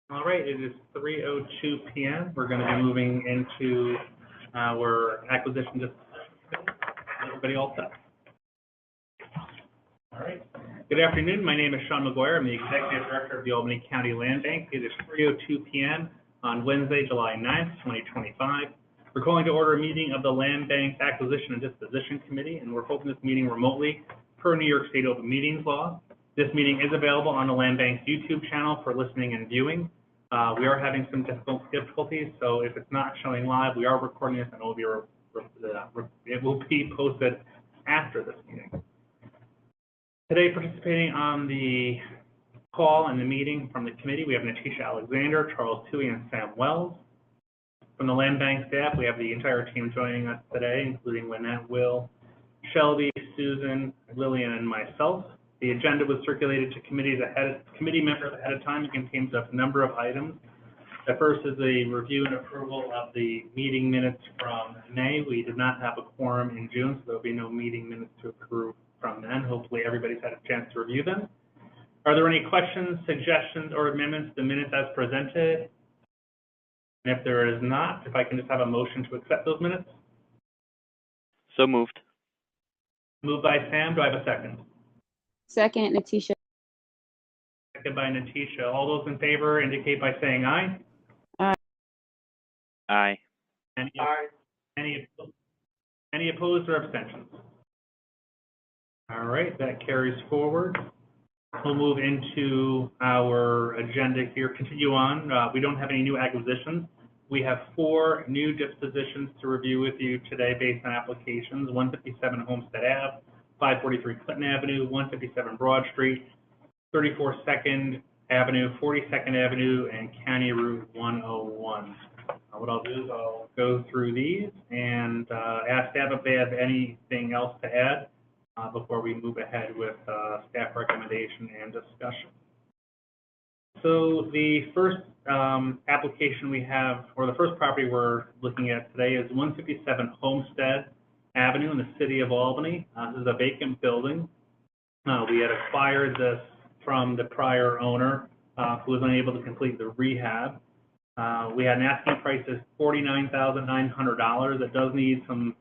All right, it is 3:02 p.m. We're going to be moving into our acquisition. Just everybody all set? All right. Good afternoon. My name is Sean McGuire. I'm the Executive Director of the Albany County Land Bank. It is 3:02 p.m. on Wednesday, July 9th, 2025. We're calling to order a meeting of the Land Bank Acquisition and Disposition Committee, and we're holding this meeting remotely per New York State Open Meetings Law. This meeting is available on the Land Bank's YouTube channel for listening and viewing. We are having some difficulties, so if it's not showing live, we are recording this, and it will be posted after this meeting. Today, participating on the call and the meeting from the committee, we have Natisha Alexander, Charles Toohey, and Sam Wells. From the Land Bank staff, we have the entire team joining us today, including Lynette, Will, Shelby, Susan, Lillian, and myself. The agenda was circulated to committee members ahead of time. It contains a number of items. The first is a review and approval of the meeting minutes from May. We did not have a quorum in June, so there will be no meeting minutes to approve from then. Hopefully everybody's had a chance to review them. Are there any questions, suggestions, or amendments to the minutes as presented? And if there is not, if I can just have a motion to accept those minutes. So moved. Moved by Sam. Do I have a second? Second, Natisha. Second by Natisha. All those in favor indicate by saying aye. Aye. Aye. Any opposed or abstentions? All right, that carries forward. We'll move into our agenda here. Continue on. We don't have any new acquisitions. We have 4 new dispositions to review with you today based on applications: 157 Homestead Ave, 543 Clinton Avenue, 157 Broad Street, 34 2nd Avenue, 42nd Avenue, and County Route 101. What I'll do is I'll go through these and ask staff if they have anything else to add before we move ahead with staff recommendation and discussion. So the first application we have, or the first property we're looking at today, is 157 Homestead Avenue in the city of Albany. This is a vacant building. We had acquired this from the prior owner who was unable to complete the rehab. We had an asking price of $49,900. It does need some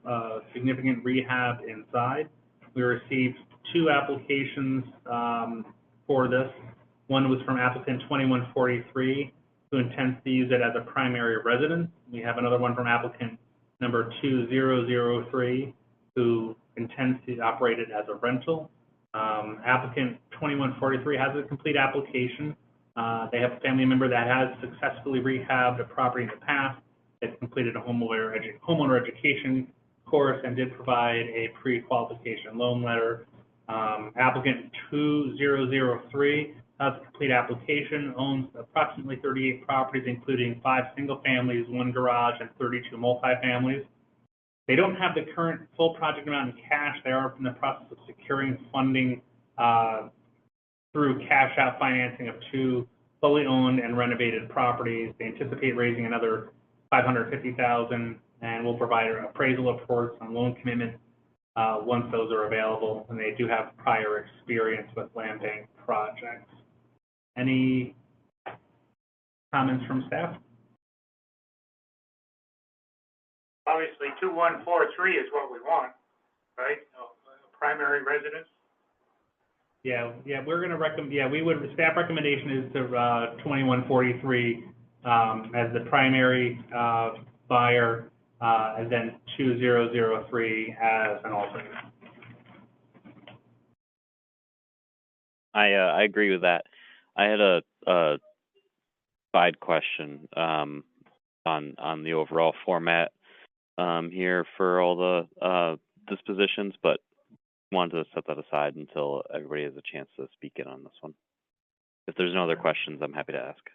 significant rehab inside. We received 2 applications for this. One was from applicant 2143, who intends to use it as a primary residence. We have another one from applicant number 2003, who intends to operate it as a rental. Applicant 2143 has a complete application. They have a family member that has successfully rehabbed a property in the past. They've completed a homeowner education course and did provide a pre-qualification loan letter. Applicant 2003 has a complete application, owns approximately 38 properties, including 5 single families, 1 garage, and 32 multifamilies. They don't have the current full project amount in cash. They are in the process of securing funding through cash out financing of 2 fully owned and renovated properties. They anticipate raising another $550,000, and will provide appraisal reports on loan commitment once those are available. And they do have prior experience with land bank projects. Any comments from staff? Obviously, 2143 is what we want, right? A primary residence. Yeah, we're going to recommend. Yeah, we would. The staff recommendation is to 2143 as the primary buyer, and then 2003 as an alternate. I agree with that. I had a side question on the overall format here for all the dispositions, but wanted to set that aside until everybody has a chance to speak in on this one. If there's no other questions, I'm happy to ask.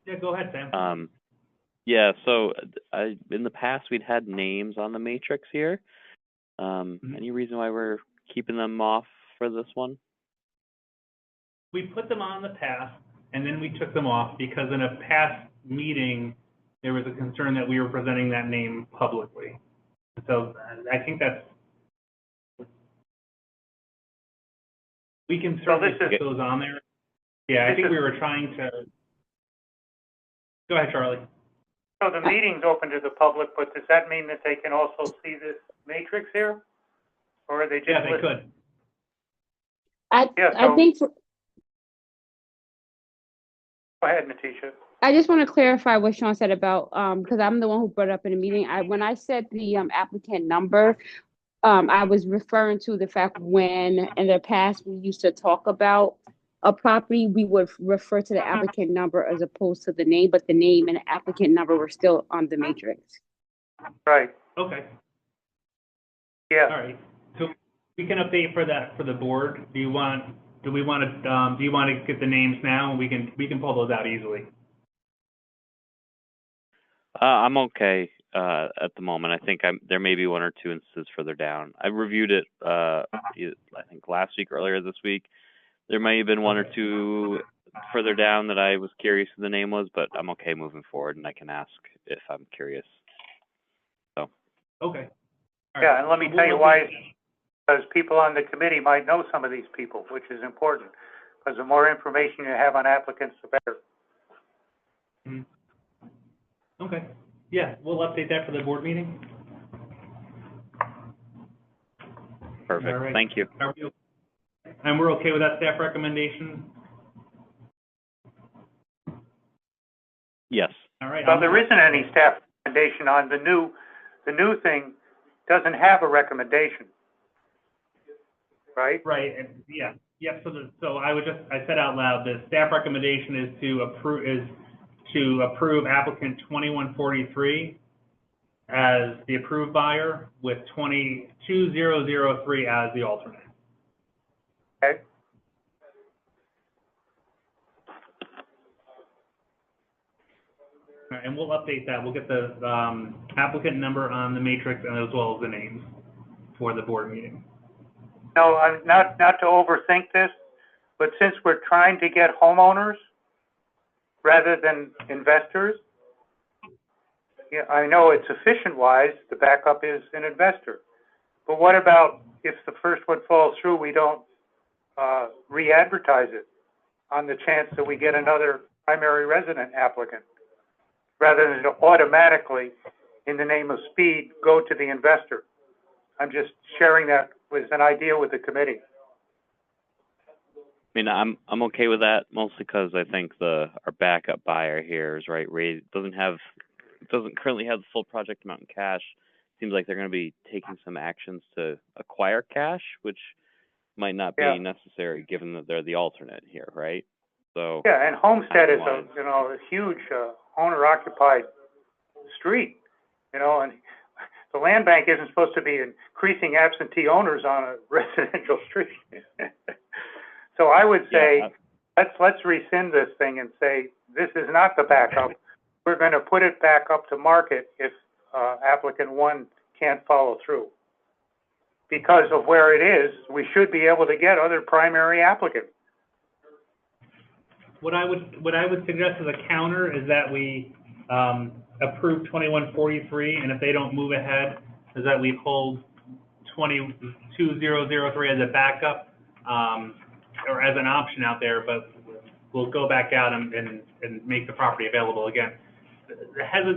Yeah, go ahead, Sam. Yeah, so in the past we'd had names on the matrix here. Any reason why we're keeping them off for this one? We put them on in the past, and then we took them off because in a past meeting, there was a concern that we were presenting that name publicly. So I think that's, we can certainly put those on there. Yeah, I think we were trying to, go ahead, Charlie. So the meeting's open to the public, but does that mean that they can also see this matrix here? Or are they just Yeah, they listening? could. Yeah, I so- think Go ahead, Natisha. I just want to clarify what Sean said about because I'm the one who brought it up in the meeting. When I said the applicant number, I was referring to the fact when in the past we used to talk about a property, we would refer to the applicant number as opposed to the name, but the name and the applicant number were still on the matrix. Right, Okay, yeah. all right. So we can update for that for the board. Do you want to get the names now? And we can pull those out easily. I'm okay at the moment. I think there may be one or two instances further down. I reviewed it, I think last week, earlier this week. There may have been one or two further down that I was curious who the name was, but I'm okay moving forward, and I can ask if I'm curious. So. Okay. All Yeah, right. and let me So tell you we'll why, update- because people on the committee might know some of these people, which is important. Because the more information you have on applicants, the better. Mhm. Okay. Yeah, we'll update that for the board meeting. Perfect. All right. Thank you. Are we, and we're okay with that staff recommendation? Yes. All right. Well, there isn't any staff recommendation on the new thing doesn't have a recommendation. Right? Right, and yeah, yep, so I said out loud, the staff recommendation is to approve applicant 2143 as the approved buyer with 22003 as the alternate. Okay. All right, and we'll update that. We'll get the applicant number on the matrix and as well as the names for the board meeting. No, I'm not to overthink this, but since we're trying to get homeowners rather than investors, yeah, I know it's efficient-wise, the backup is an investor. But what about if the first one falls through, we don't re-advertise it on the chance that we get another primary resident applicant, rather than to automatically, in the name of speed, go to the investor? I'm just sharing that with an idea with the committee. I mean, I'm okay with that, mostly because I think our backup buyer here is right. Ray doesn't currently have the full project amount in cash. Seems like they're going to be taking some actions to acquire cash, which might not be necessary given that they're the alternate here, right? So yeah, and Homestead is a huge owner-occupied street, and the land bank isn't supposed to be increasing absentee owners on a residential street. So I would say, let's rescind this thing and say, this is not the backup. We're going to put it back up to market if applicant one can't follow through. Because of where it is, we should be able to get other primary applicants. What I would suggest as a counter is that we approve 2143, and if they don't move ahead, is that we hold 22003 as a backup or as an option out there, but we'll go back out and make the property available again.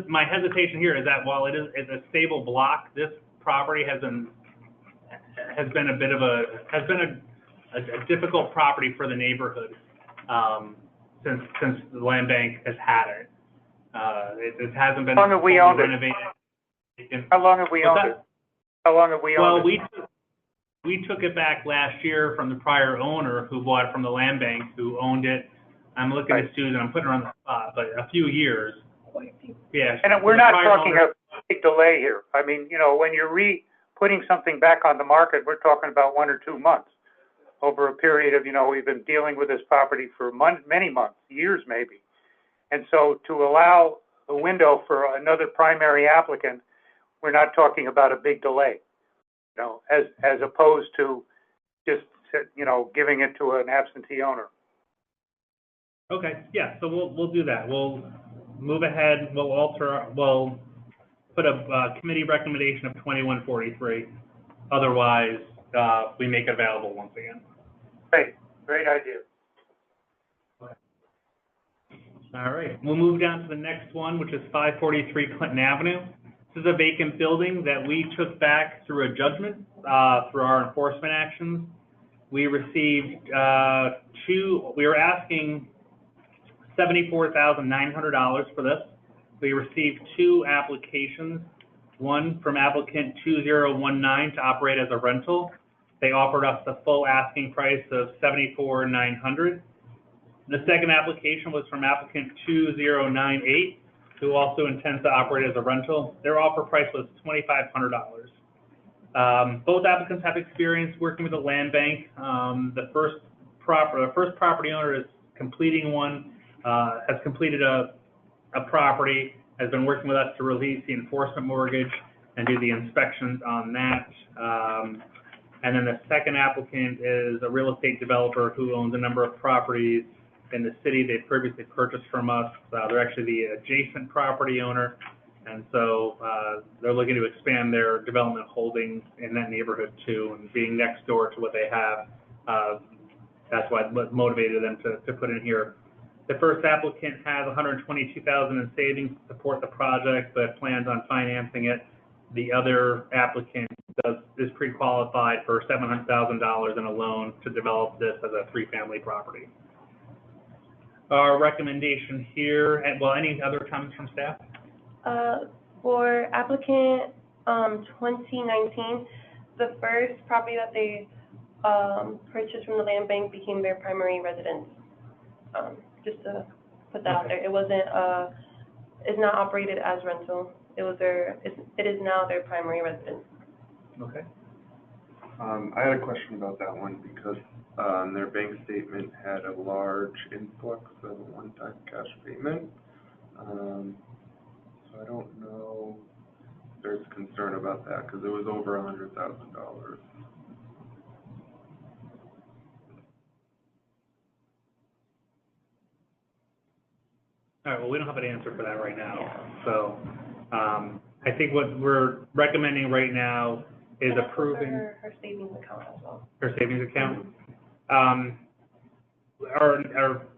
My hesitation here is that while it's a stable block, this property has been a difficult property for the neighborhood since the land bank has had it. It hasn't been How long have we owned it? renovated. How long have we owned it? How long have we owned it? Well, we took it back last year from the prior owner who bought it from the land bank, who owned it. I'm looking at Susan, I'm putting her on the spot, but a few years. Yeah. And we're not talking a big delay here. I mean, when you're putting something back on the market, we're talking about 1 or 2 months over a period of, we've been dealing with this property for many months, years maybe. And so to allow a window for another primary applicant, we're not talking about a big delay, as opposed to just, giving it to an absentee owner. Okay, yeah, so we'll do that. We'll move ahead, we'll put a committee recommendation of 2143. Otherwise, we make it available once again. Great idea. All right, we'll move down to the next one, which is 543 Clinton Avenue. This is a vacant building that we took back through a judgment, through our enforcement actions. We received we were asking $74,900 for this. We received 2 applications, one from applicant 2019 to operate as a rental. They offered us the full asking price of $74,900. The second application was from applicant 2098, who also intends to operate as a rental. Their offer price was $2,500. Both applicants have experience working with the land bank. The first property owner is completing one, has completed a property, has been working with us to release the enforcement mortgage and do the inspections on that. And then the second applicant is a real estate developer who owns a number of properties in the city. They previously purchased from us. They're actually the adjacent property owner. And so they're looking to expand their development holdings in that neighborhood too, and being next door to what they have. That's what motivated them to put in here. The first applicant has $122,000 in savings to support the project, but plans on financing it. The other applicant is pre-qualified for $700,000 in a loan to develop this as a 3-family property. Our recommendation here, and well, any other comments from staff? For applicant 2019, the first property that they purchased from the land bank became their primary residence. Just to put that out there, it wasn't it's not operated as rental. It is now their primary residence. Okay. I had a question about that one because their bank statement had a large influx of a one-time cash payment. So I don't know if there's concern about that because it was over $100,000. All right, well, we don't have an answer for that right now. So I think what we're recommending right now is approving her savings account as well. Her savings account. Our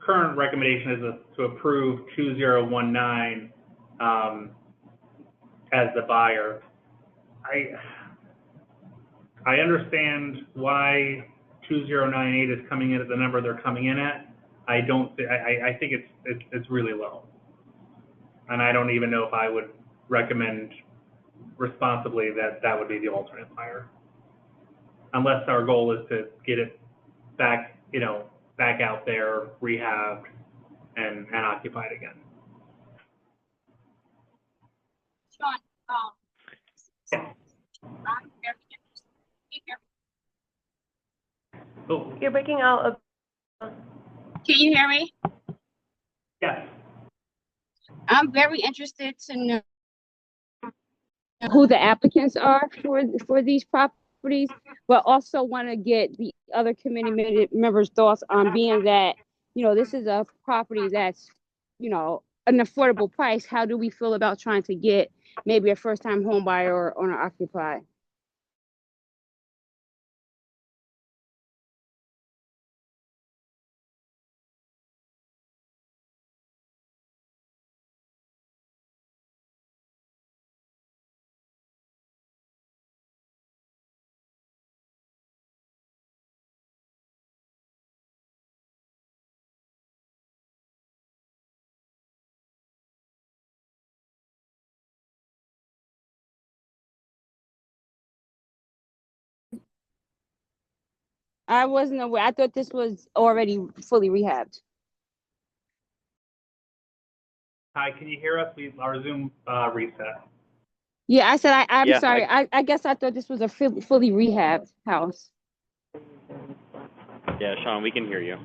current recommendation is to approve 2019 as the buyer. I understand why 2098 is coming in at the number they're coming in at. I think it's really low, and I don't even know if I would recommend responsibly that would be the alternate buyer, unless our goal is to get it back, back out there, rehabbed, and occupied again. Sean, Oh, You're breaking out. can you hear me? yes. I'm very interested to know who the applicants are for these properties, but also want to get the other committee members' thoughts on being that, this is a property that's, an affordable price. How do we feel about trying to get maybe a first-time home buyer or owner occupied? I wasn't aware. I thought this was already fully rehabbed. Hi, can you hear us? Our Zoom reset. Yeah, I said I'm Yeah, sorry. I guess I thought this was a fully rehabbed house. Yeah, Sean, we can hear you.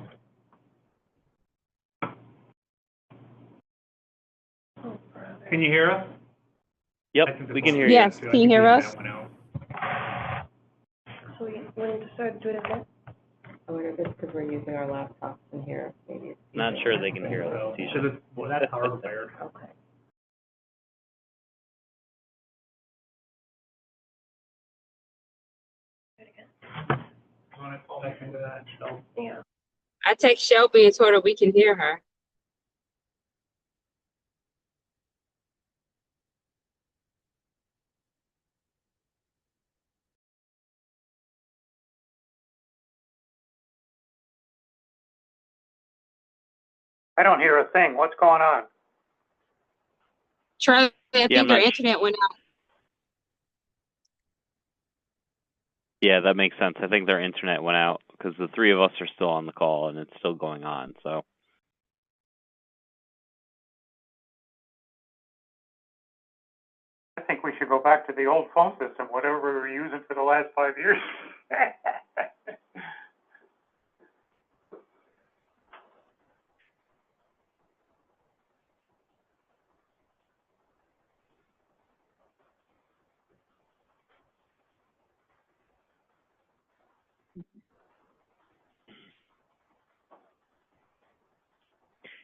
Can you hear us? Yep, we can hear you. Yes, can you hear us? So we wanted to start do it again. I wonder if it's because we're using our laptops in here, maybe it's. Not sure they can hear us. Well, that's hardwired. Okay. Do it again. You want to call back into that, Michelle? Yeah. I text Shelby and told her we can hear her. I don't hear a thing. What's going on? Charlie, I Yeah, think I'm their not. internet went out. Yeah, that makes sense. I think their internet went out because the three of us are still on the call and it's still going on. So I think we should go back to the old phone system, whatever we were using for the last 5 years.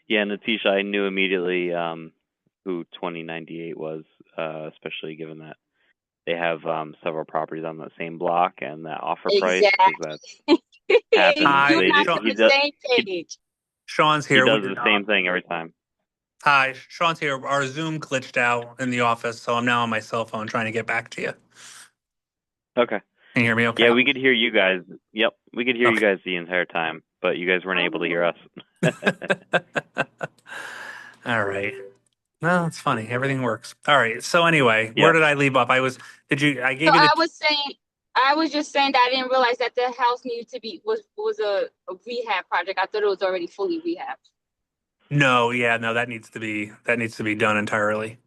yeah, Natisha, I knew immediately who 2098 was, especially given that they have several properties on the same block and that offer price because that happens. You and Hi, I They on Sean. the does same page. Sean's he here. does the same thing every time. Hi, Sean's here. Our Zoom glitched out in the office, so I'm now on my cell phone trying to get back to you. Okay. Can you hear me okay? Yeah, we could hear you guys. Yep, we could hear you Okay. guys the entire time, but you guys weren't able to hear us. All right. No, it's funny. Everything works. All right. So anyway, where Yep. did I leave off? I So gave you the, I was just saying that I didn't realize that the house needed to be was a rehab project. I thought it was already fully rehabbed. no, yeah, no, that needs to be done entirely.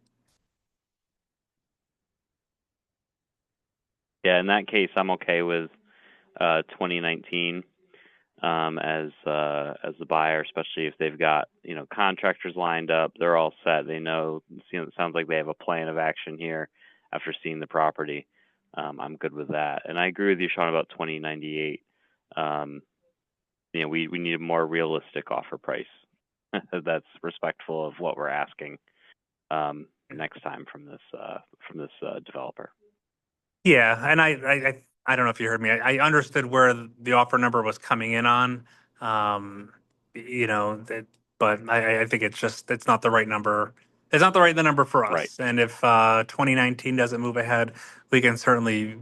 Yeah, in that case, I'm okay with 2019 as the buyer, especially if they've got contractors lined up. They're all set. They know. It sounds like they have a plan of action here after seeing the property. I'm good with that, and I agree with you, Sean, about 2098. We need a more realistic offer price that's respectful of what we're asking next time from this developer. Yeah, and I don't know if you heard me. I understood where the offer number was coming in on, um, but I think it's not the right number. It's not the right number for Right. us. And if 2019 doesn't move ahead, we can certainly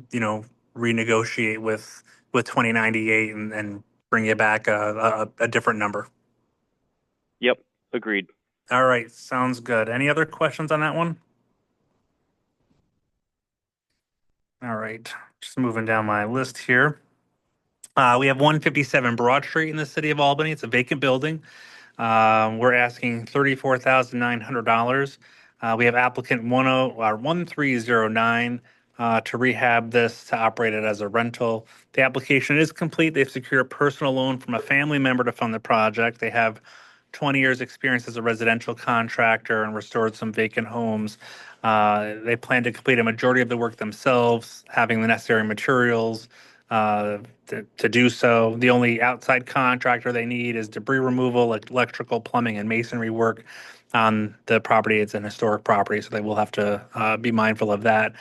renegotiate with 2098 and bring you back a different number. Yep. Agreed. All right, sounds good. Any other questions on that one? All right, just moving down my list here. We have 157 Broad Street in the city of Albany. It's a vacant building. We're asking $34,900. We have applicant 1309 to rehab this to operate it as a rental. The application is complete. They've secured a personal loan from a family member to fund the project. They have 20 years experience as a residential contractor and restored some vacant homes. They plan to complete a majority of the work themselves, having the necessary materials to do so. The only outside contractor they need is debris removal, like electrical, plumbing, and masonry work on the property. It's an historic property, so they will have to be mindful of that.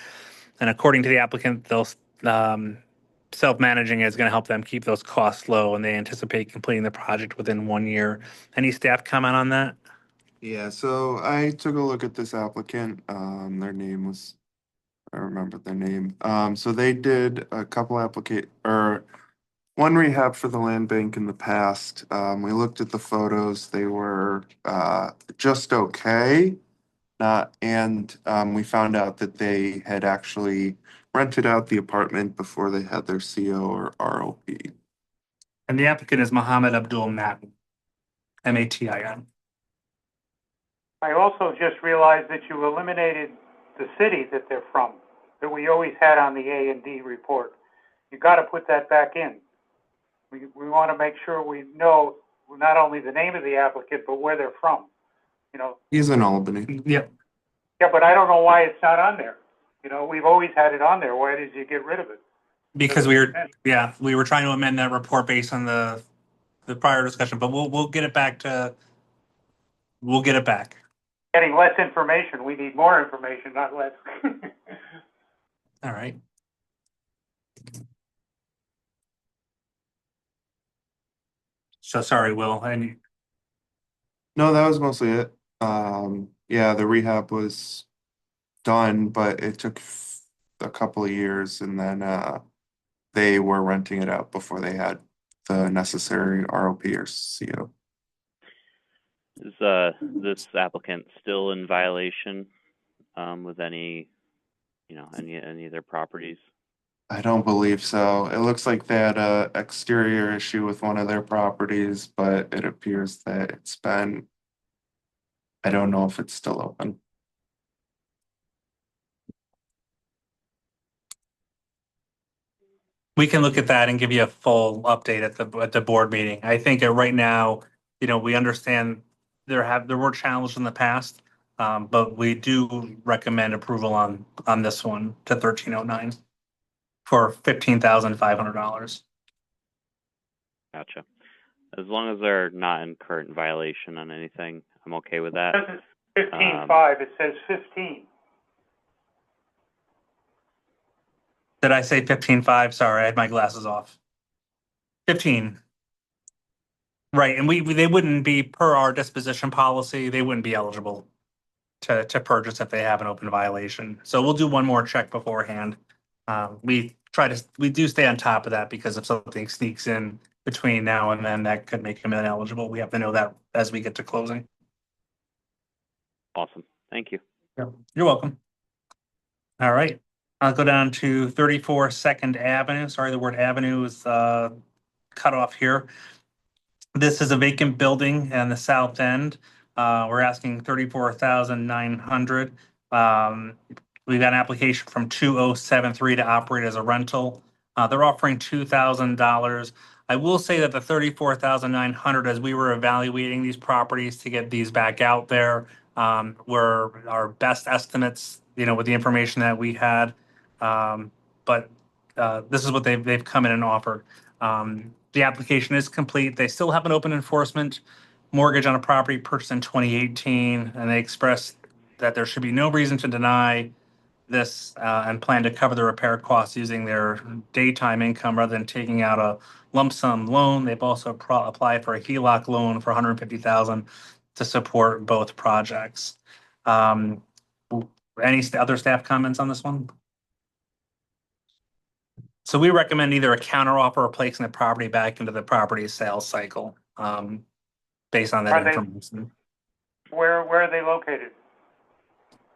And according to the applicant, they'll self-managing is going to help them keep those costs low, and they anticipate completing the project within 1 year. Any staff comment on that? Yeah, so I took a look at this applicant. Their name was, I remember their name. So they did a couple one rehab for the land bank in the past. We looked at the photos. They were just okay. We found out that they had actually rented out the apartment before they had their CO or ROP. And the applicant is Mohammed Abdul Matin, Matin. I also just realized that you eliminated the city that they're from, that we always had on the A&D report. You got to put that back in. We want to make sure we know not only the name of the applicant, but where they're from. He's in Albany. Yep. Yeah, but I don't know why it's not on there. We've always had it on there. Why did you get rid of it? Because we were trying to amend that report based on the prior discussion, but we'll get it back. Getting less information. We need more information, not less. All right. So sorry, Will. No, that was mostly it. Yeah, the rehab was done, but it took a couple of years, and then they were renting it out before they had the necessary ROP or CO. Is this applicant still in violation with any, any of their properties? I don't believe so. It looks like they had a exterior issue with one of their properties, but it appears that it's been, I don't know if it's still open. We can look at that and give you a full update at the board meeting. I think that right now, we understand there were challenges in the past, but we do recommend approval on this one to 1309 for $15,500. Gotcha. As long as they're not in current violation on anything, I'm okay with that. This is 15.5, it says 15. Did I say 15.5? Sorry, I had my glasses off. 15. Right, and they wouldn't be, per our disposition policy, they wouldn't be eligible to purchase if they have an open violation. So we'll do one more check beforehand. We do stay on top of that because if something sneaks in between now and then, that could make them ineligible. We have to know that as we get to closing. Awesome. Thank you. Yeah, you're welcome. All right, I'll go down to 34 Second Avenue. Sorry, the word avenue is cut off here. This is a vacant building in the south end. We're asking 34,900. We've got an application from 2073 to operate as a rental. They're offering $2,000. I will say that the 34,900, as we were evaluating these properties to get these back out there, were our best estimates, with the information that we had. But this is what they've come in and offered. The application is complete. They still have an open enforcement mortgage on a property purchased in 2018, and they expressed that there should be no reason to deny this and plan to cover the repair costs using their daytime income rather than taking out a lump sum loan. They've also applied for a HELOC loan for $150,000 to support both projects. Any other staff comments on this one? So we recommend either a counteroffer or placing the property back into the property sales cycle, based on that information. Where are they located?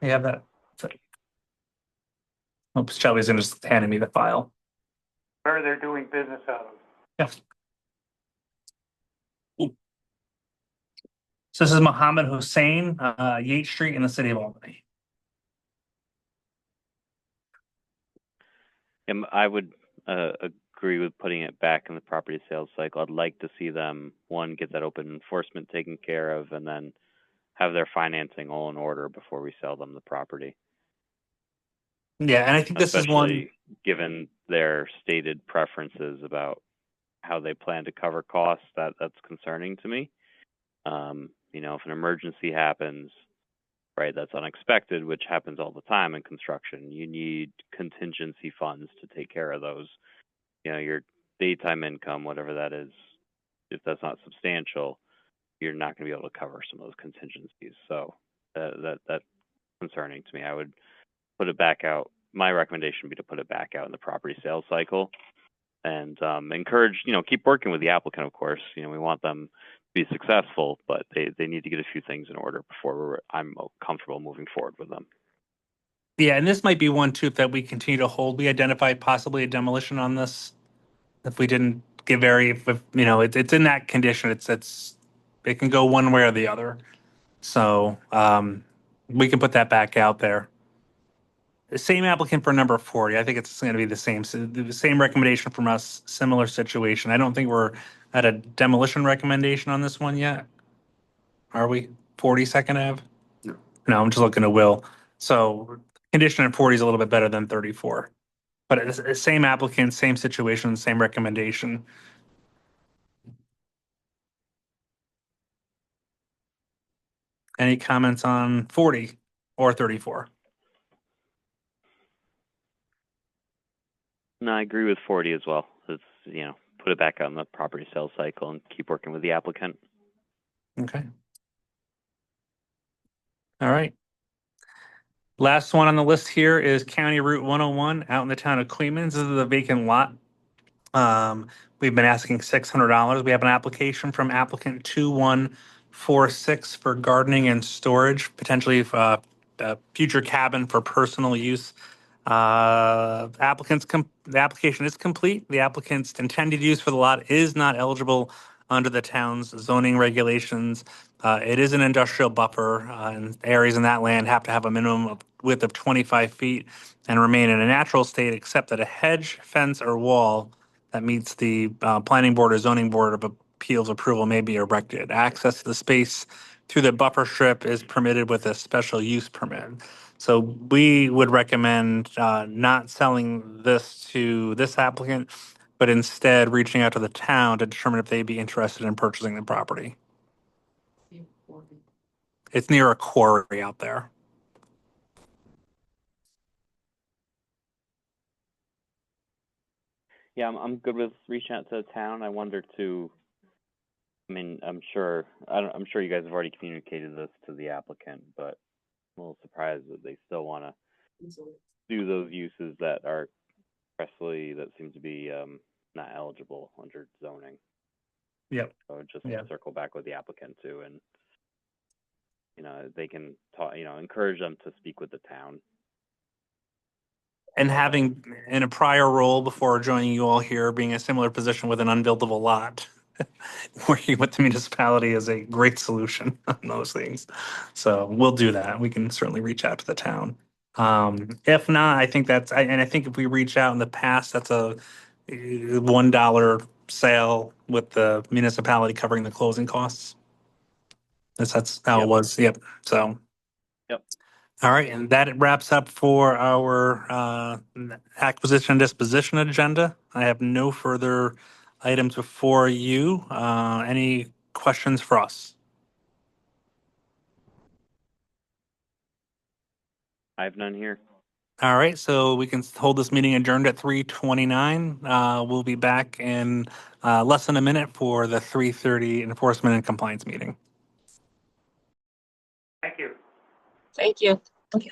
You have that? Oops, Shelby's gonna just handed me the file. Where are they doing business out of? Yes. So this is Mohammed Hussein, Yates Street in the city of Albany. I would agree with putting it back in the property sales cycle. I'd like to see them, one, get that open enforcement taken care of, and then have their financing all in order before we sell them the property. Yeah, and I think this is one, Especially given their stated preferences about how they plan to cover costs. That's concerning to me. If an emergency happens, right, that's unexpected, which happens all the time in construction. You need contingency funds to take care of those. Your daytime income, whatever that is, if that's not substantial, you're not going to be able to cover some of those contingencies. So that's concerning to me. I would put it back out. My recommendation would be to put it back out in the property sales cycle and encourage, keep working with the applicant, of course. We want them to be successful, but they need to get a few things in order before I'm comfortable moving forward with them. yeah, and this might be one too that we continue to hold. We identified possibly a demolition on this. If we didn't get it's in that condition. It can go one way or the other. So we can put that back out there. The same applicant for number 40. I think it's going to be the same recommendation from us, similar situation. I don't think we're at a demolition recommendation on this one yet. Are we? 40 Second Ave? No, I'm just looking at Will. So condition at 40 is a little bit better than 34. But it's the same applicant, same situation, same recommendation. Any comments on 40 or 34? No, I agree with 40 as well. It's, put it back on the property sales cycle and keep working with the applicant. Okay. All right. Last one on the list here is County Route 101 out in the town of Clemens. This is a vacant lot. We've been asking $600. We have an application from applicant 346 for gardening and storage, potentially a future cabin for personal use. The application is complete. The applicant's intended use for the lot is not eligible under the town's zoning regulations. It is an industrial buffer, and areas in that land have to have a minimum of width of 25 feet and remain in a natural state, except that a hedge, fence, or wall that meets the planning board or zoning board of appeals approval may be erected. Access to the space through the buffer strip is permitted with a special use permit. So we would recommend not selling this to this applicant, but instead reaching out to the town to determine if they'd be interested in purchasing the property. It's near a quarry out there. Yeah, I'm good with reaching out to the town. I wonder too. I mean, I'm sure you guys have already communicated this to the applicant, but I'm a little surprised that they still want to do those uses that are expressly that seem to be not eligible under zoning. Yep. So just Yeah. circle back with the applicant too, and they can talk. Encourage them to speak with the town. And having in a prior role before joining you all here, being a similar position with an unbuildable lot, working with the municipality is a great solution on those things. So we'll do that. We can certainly reach out to the town. If not, I think I think if we reach out in the past, that's a $1 sale with the municipality covering the closing costs. That's how it was. Yep. So. Yep. All right, and that wraps up for our acquisition and disposition agenda. I have no further items before you. Any questions for us? I have none here. All right, so we can hold this meeting adjourned at 3:29. We'll be back in less than a minute for the 3:30 enforcement and compliance meeting. Thank you. Thank you. Okay.